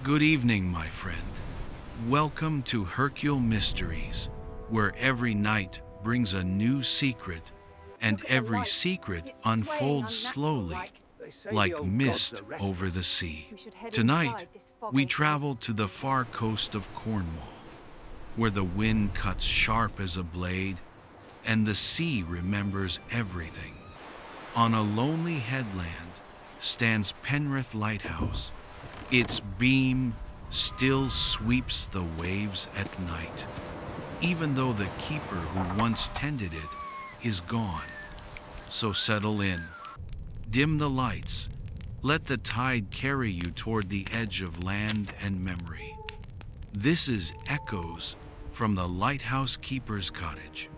Good evening, my friend. Welcome to Hercule Mysteries, where every night brings a new secret, and every secret unfolds slowly, like mist over the sea. Tonight, we travel to the far coast of Cornwall, where the wind cuts sharp as a blade, and the sea remembers everything. On a lonely headland stands Penraith Lighthouse. Its beam still sweeps the waves at night, even though the keeper who once tended it is gone. So settle in, dim the lights, let the tide carry you toward the edge of land and memory. This is Echoes from the Lighthouse Keeper's Cottage.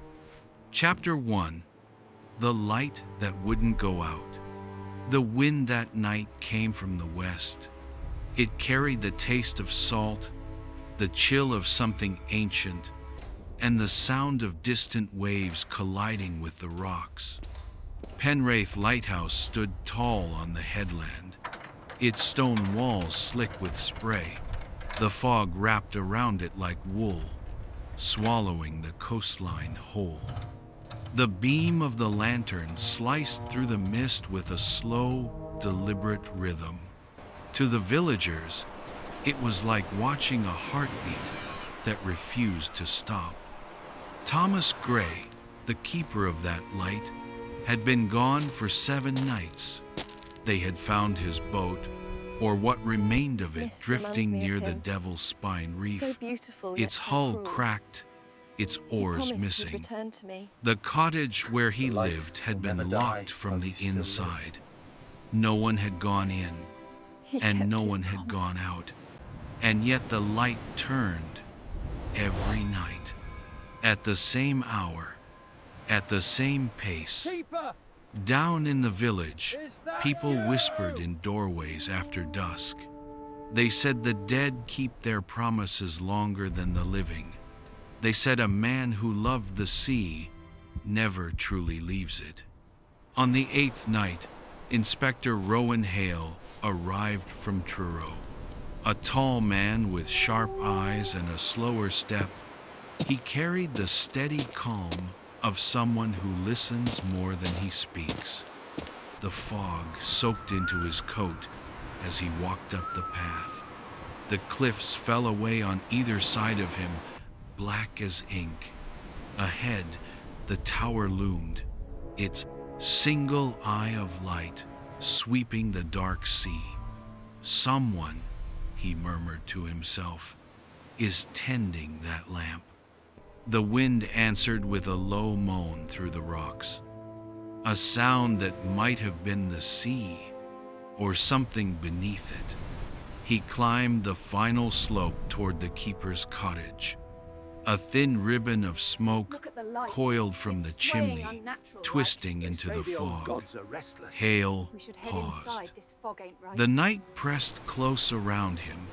Chapter 1. The Light That Wouldn't Go Out. The wind that night came from the west. It carried the taste of salt, the chill of something ancient, and the sound of distant waves colliding with the rocks. Penraith Lighthouse stood tall on the headland, its stone walls slick with spray, the fog wrapped around it like wool, swallowing the coastline whole. The beam of the lantern sliced through the mist with a slow, deliberate rhythm. To the villagers, it was like watching a heartbeat that refused to stop. Thomas Gray, the keeper of that light, had been gone for 7 nights. They had found his boat, or what remained of it, drifting near the Devil's Spine Reef, its hull cracked, its oars missing. The cottage where he lived had been locked from the inside. No one had gone in, and no one had gone out. And yet the light turned every night, at the same hour, at the same pace. Down in the village, people whispered in doorways after dusk. They said the dead keep their promises longer than the living. They said a man who loved the sea never truly leaves it. On the 8th night, Inspector Rowan Hale arrived from Truro. A tall man with sharp eyes and a slower step, he carried the steady calm of someone who listens more than he speaks. The fog soaked into his coat as he walked up the path. The cliffs fell away on either side of him, black as ink. Ahead, the tower loomed, its single eye of light sweeping the dark sea. Someone, he murmured to himself, is tending that lamp. The wind answered with a low moan through the rocks, a sound that might have been the sea or something beneath it. He climbed the final slope toward the keeper's cottage. A thin ribbon of smoke coiled from the chimney, twisting into the fog. Hale paused. The night pressed close around him,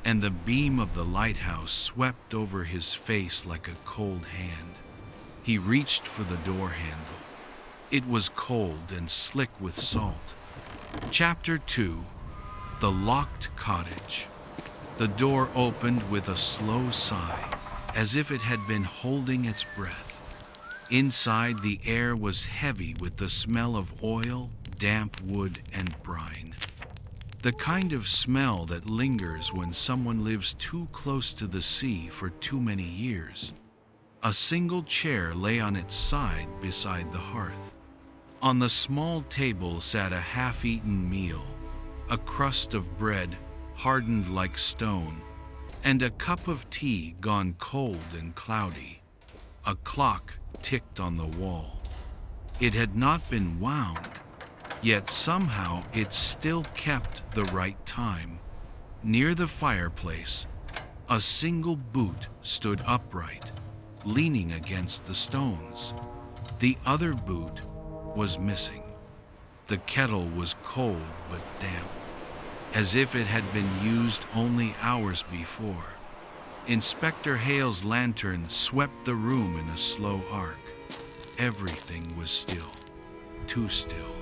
and the beam of the lighthouse swept over his face like a cold hand. He reached for the door handle. It was cold and slick with salt. Chapter 2. The Locked Cottage. The door opened with a slow sigh, as if it had been holding its breath. Inside, the air was heavy with the smell of oil, damp wood, and brine. The kind of smell that lingers when someone lives too close to the sea for too many years. A single chair lay on its side beside the hearth. On the small table sat a half-eaten meal, a crust of bread hardened like stone, and a cup of tea gone cold and cloudy. A clock ticked on the wall. It had not been wound, yet somehow it still kept the right time. Near the fireplace, a single boot stood upright, leaning against the stones. The other boot was missing. The kettle was cold but damp, as if it had been used only hours before. Inspector Hale's lantern swept the room in a slow arc. Everything was still, too still.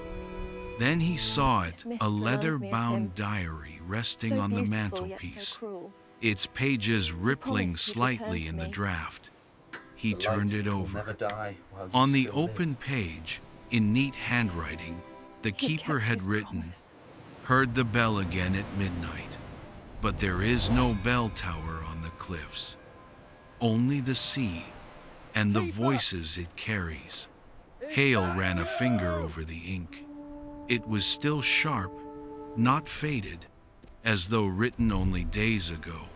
Then he saw it, This mist a reminds me of him. leather-bound diary resting So on the beautiful, yet so mantelpiece, cruel. its pages rippling promised he'd return slightly to in the me. draft. He The turned light it will over. never die while you On the still live. open page, in neat handwriting, the He keeper kept had his written, promise. "Heard the bell again at midnight, but there is no bell tower on the cliffs. Only the sea and the voices it carries." Hale ran a finger over the ink. It was still sharp, not faded, as though written only days ago.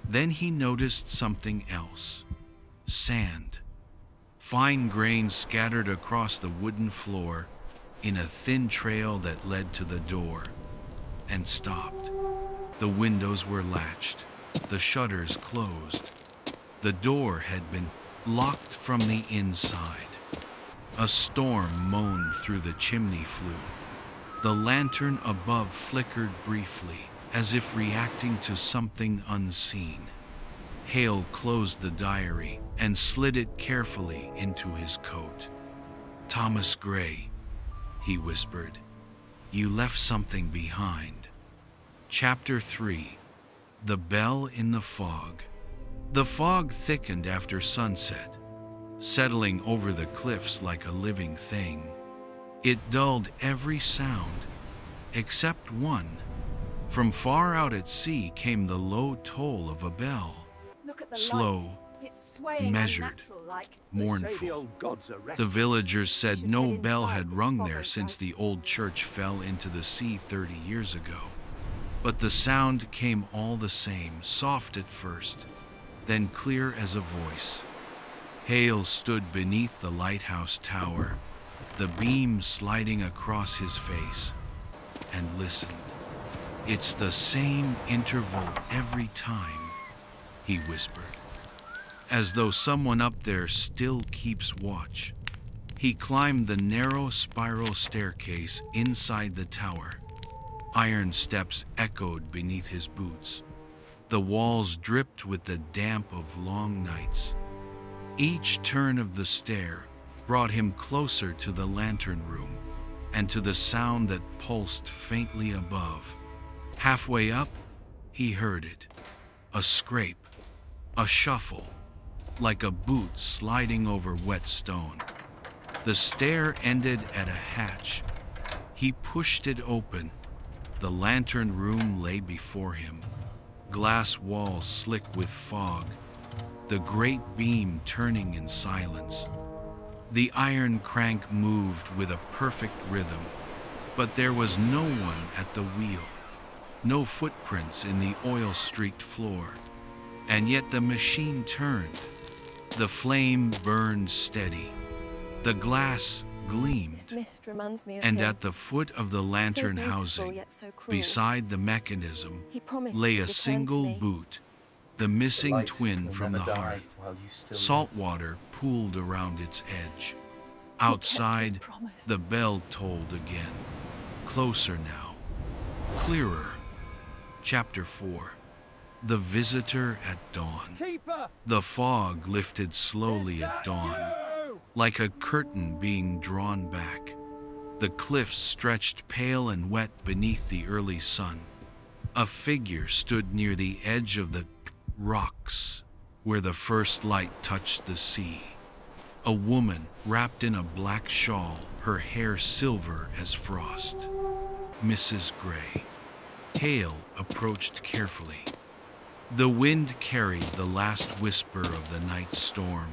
Then he noticed something else. Sand. Fine grains scattered across the wooden floor in a thin trail that led to the door, and stopped. The windows were latched, the shutters closed. The door had been locked from the inside. A storm moaned through the chimney flue. The lantern above flickered briefly, as if reacting to something unseen. Hale closed the diary and slid it carefully into his coat. "Thomas Gray," he whispered, "you left something behind." Chapter 3. The Bell in the Fog. The fog thickened after sunset, settling over the cliffs like a living thing. It dulled every sound, except one. From far out at sea came the low toll of a bell, Look at the slow, light. It's swaying measured, unnatural-like. mournful. The villagers said should no head bell inside had this rung fog, there right? since the old church fell into the sea 30 years ago. But the sound came all the same, soft at first, then clear as a voice. Hale stood beneath the lighthouse tower, the beam sliding across his face, and listened. "It's the same interval every time," he whispered, as though someone up there still keeps watch. He climbed the narrow spiral staircase inside the tower. Iron steps echoed beneath his boots. The walls dripped with the damp of long nights. Each turn of the stair brought him closer to the lantern room and to the sound that pulsed faintly above. Halfway up, he heard it. A scrape, a shuffle, like a boot sliding over wet stone. The stair ended at a hatch. He pushed it open. The lantern room lay before him, glass walls slick with fog, the great beam turning in silence. The iron crank moved with a perfect rhythm, but there was no one at the wheel, no footprints in the oil-streaked floor. And yet the machine turned. The flame burned steady. The glass gleamed. This mist reminds me of And him. at the foot of the lantern So beautiful, housing, yet so cruel. beside the mechanism, He promised lay he'd a return to single me. boot, the The missing light twin will from the never die hearth. while you still Salt water pooled around its edge. Outside, promise. the bell tolled again. Closer now. Clearer. Chapter 4. The Visitor at Dawn. The fog lifted slowly at dawn, like a curtain being drawn back. The cliffs stretched pale and wet beneath the early sun. A figure stood near the edge of the rocks, where the first light touched the sea. A woman wrapped in a black shawl, her hair silver as frost. Mrs. Gray. Hale approached carefully. The wind carried the last whisper of the night storm.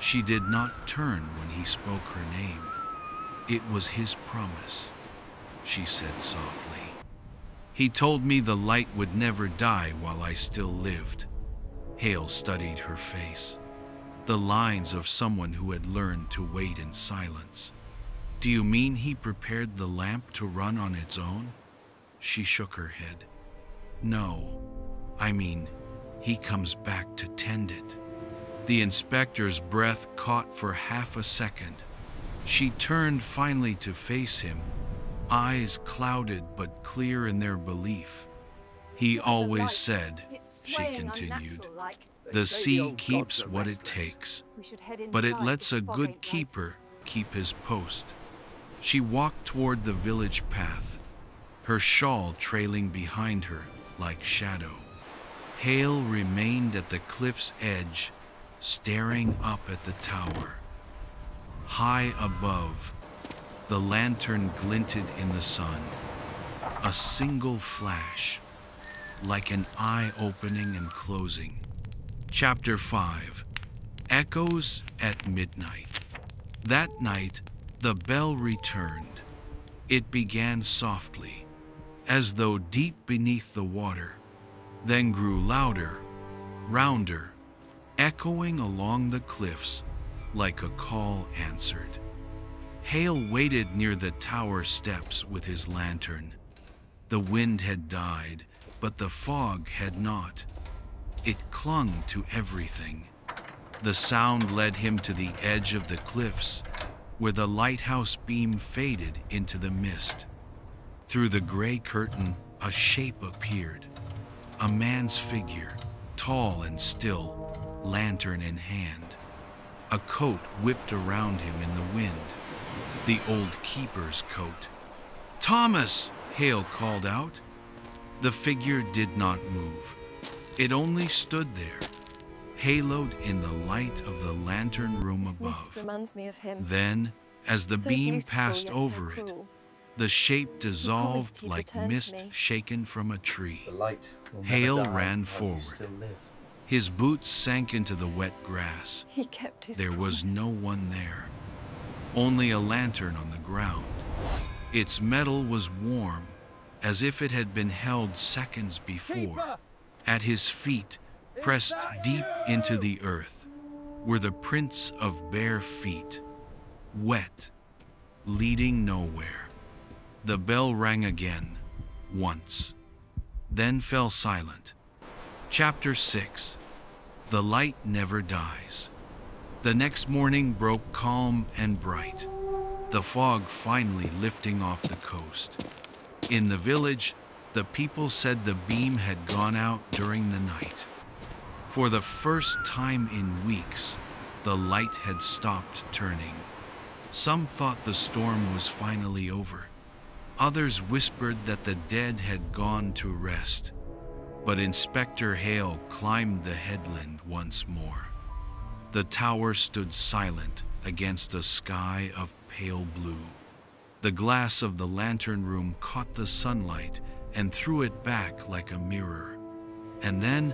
She did not turn when he spoke her name. "It was his promise," she said softly. "He told me the light would never die while I still lived." Hale studied her face, the lines of someone who had learned to wait in silence. "Do you mean he prepared the lamp to run on its own?" She shook her head. "No, I mean, he comes back to tend it." The inspector's breath caught for half a second. She turned finally to face him, eyes clouded but clear in their belief. "He always said," she continued, "the sea keeps what it takes, but it lets a good keeper keep his post." She walked toward the village path, her shawl trailing behind her like shadow. Hale remained at the cliff's edge, staring up at the tower. High above, the lantern glinted in the sun, a single flash, like an eye opening and closing. Chapter 5. Echoes at Midnight. That night, the bell returned. It began softly, as though deep beneath the water, then grew louder, rounder, echoing along the cliffs like a call answered. Hale waited near the tower steps with his lantern. The wind had died, but the fog had not. It clung to everything. The sound led him to the edge of the cliffs, where the lighthouse beam faded into the mist. Through the gray curtain, a shape appeared. A man's figure, tall and still, lantern in hand. A coat whipped around him in the wind. The old keeper's coat. "Thomas!" Hale called out. The figure did not move. It only stood there, haloed in the light of the lantern room This above. mist reminds me of him. Then, as the So beam beautiful, passed yet so over it, cruel. the shape dissolved he'd like return to mist me. shaken from a tree. The light will never Hale die ran while you forward. still live. His boots sank into the wet grass. He kept his There was promise. no one there, only a lantern on the ground. Its metal was warm, as if it had been held seconds before. At his feet, pressed deep into the earth, were the prints of bare feet, wet, leading nowhere. The bell rang again, once, then fell silent. Chapter 6. The Light Never Dies. The next morning broke calm and bright, the fog finally lifting off the coast. In the village, the people said the beam had gone out during the night. For the first time in weeks, the light had stopped turning. Some thought the storm was finally over. Others whispered that the dead had gone to rest. But Inspector Hale climbed the headland once more. The tower stood silent against a sky of pale blue. The glass of the lantern room caught the sunlight and threw it back like a mirror. And then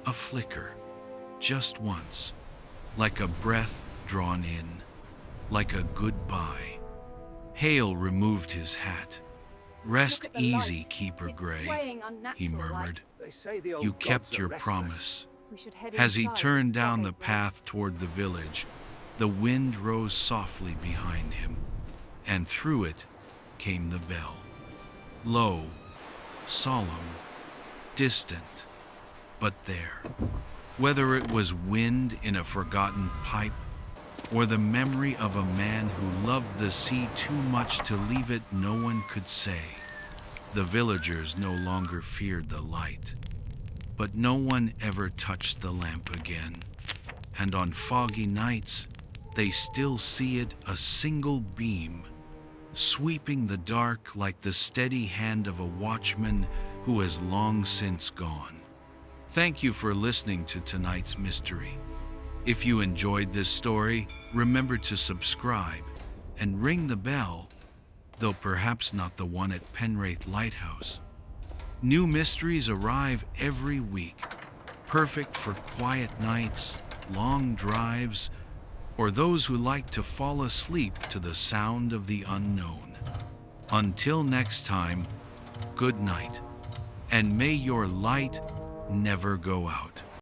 a flicker, just once, like a breath drawn in, like a goodbye. Hale removed his hat. "Rest Look at the easy, light. Keeper It's Gray," swaying unnatural he like. murmured. They say the old "You gods kept are your restless. promise." We should head As he inside turned and down the spot it. path toward the village, the wind rose softly behind him, and through it came the bell. Low, solemn, distant, but there. Whether it was wind in a forgotten pipe, or the memory of a man who loved the sea too much to leave it, no one could say. The villagers no longer feared the light, but no one ever touched the lamp again. And on foggy nights, they still see it, a single beam, sweeping the dark like the steady hand of a watchman who has long since gone. Thank you for listening to tonight's mystery. If you enjoyed this story, remember to subscribe and ring the bell, though perhaps not the one at Penraith Lighthouse. New mysteries arrive every week, perfect for quiet nights, long drives, or those who like to fall asleep to the sound of the unknown. Until next time, good night, and may your light never go out.